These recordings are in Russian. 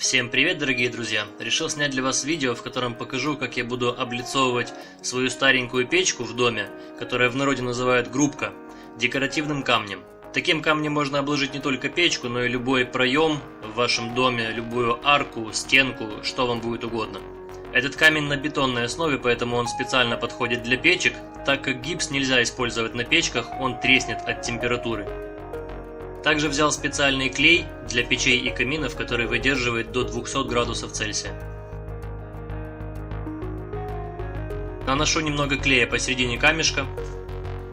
Всем привет, дорогие друзья! Решил снять для вас видео, в котором покажу, как я буду облицовывать свою старенькую печку в доме, которая в народе называют грубка, декоративным камнем. Таким камнем можно обложить не только печку, но и любой проем в вашем доме, любую арку, стенку, что вам будет угодно. Этот камень на бетонной основе, поэтому он специально подходит для печек, так как гипс нельзя использовать на печках, он треснет от температуры. Также взял специальный клей для печей и каминов, который выдерживает до 200 градусов Цельсия. Наношу немного клея посередине камешка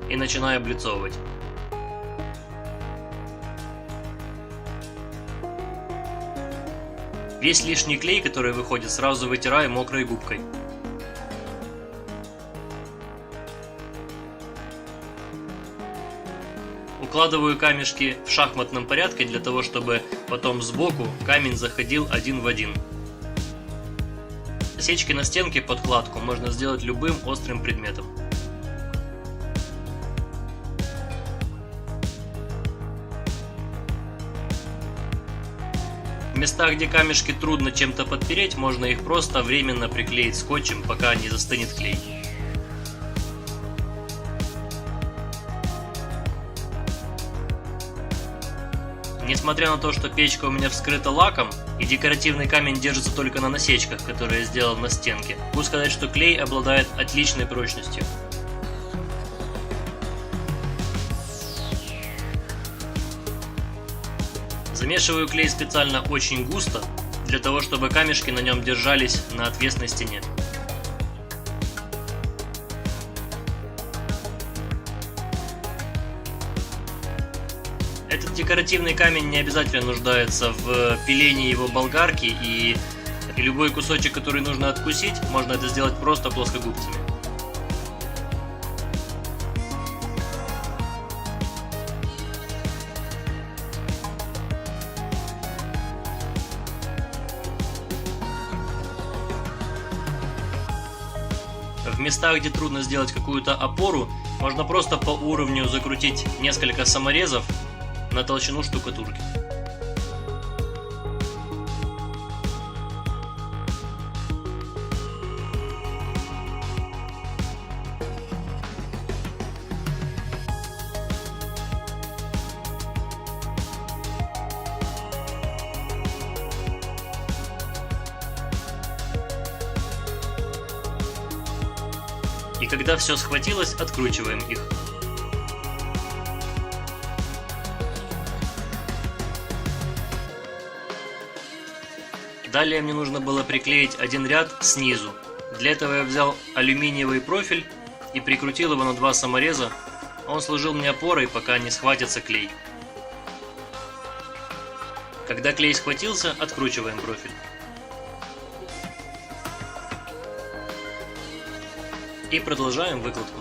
и начинаю облицовывать. Весь лишний клей, который выходит, сразу вытираю мокрой губкой. Укладываю камешки в шахматном порядке для того, чтобы потом сбоку камень заходил один в один. Насечки на стенке под кладку можно сделать любым острым предметом. В местах, где камешки трудно чем-то подпереть, можно их просто временно приклеить скотчем, пока не застынет клей. Несмотря на то, что печка у меня вскрыта лаком и декоративный камень держится только на насечках, которые я сделал на стенке, могу сказать, что клей обладает отличной прочностью. Замешиваю клей специально очень густо, для того, чтобы камешки на нем держались на отвесной стене. Этот декоративный камень не обязательно нуждается в пилении его болгарки, и любой кусочек, который нужно откусить, можно это сделать просто плоскогубцами. В местах, где трудно сделать какую-то опору, можно просто по уровню закрутить несколько саморезов на толщину штукатурки. И когда все схватилось, откручиваем их. Далее мне нужно было приклеить один ряд снизу. Для этого я взял алюминиевый профиль и прикрутил его на два самореза. Он служил мне опорой, пока не схватится клей. Когда клей схватился, откручиваем профиль. И продолжаем выкладку.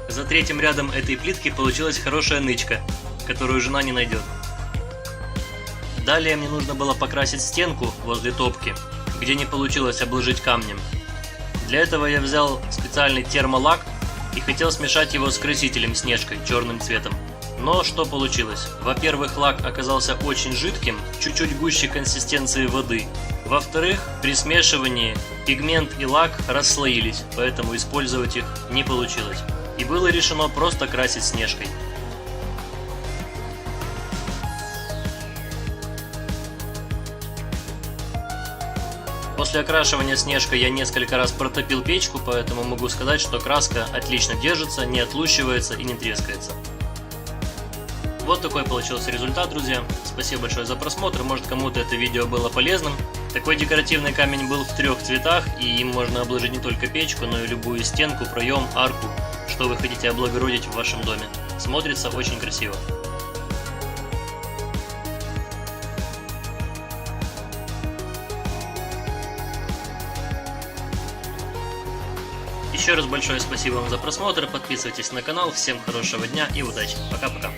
За третьим рядом этой плитки получилась хорошая нычка, которую жена не найдет. Далее мне нужно было покрасить стенку возле топки, где не получилось обложить камнем. Для этого я взял специальный термолак и хотел смешать его с красителем Снежкой черным цветом. Но что получилось? Во-первых, лак оказался очень жидким, чуть-чуть гуще консистенции воды. Во-вторых, при смешивании пигмент и лак расслоились, поэтому использовать их не получилось. И было решено просто красить Снежкой. После окрашивания Снежкой я несколько раз протопил печку, поэтому могу сказать, что краска отлично держится, не отлущивается и не трескается. Вот такой получился результат, друзья. Спасибо большое за просмотр, может кому-то это видео было полезным. Такой декоративный камень был в 3 цветах, и им можно обложить не только печку, но и любую стенку, проем, арку, что вы хотите облагородить в вашем доме. Смотрится очень красиво. Еще раз большое спасибо вам за просмотр, подписывайтесь на канал, всем хорошего дня и удачи, пока-пока.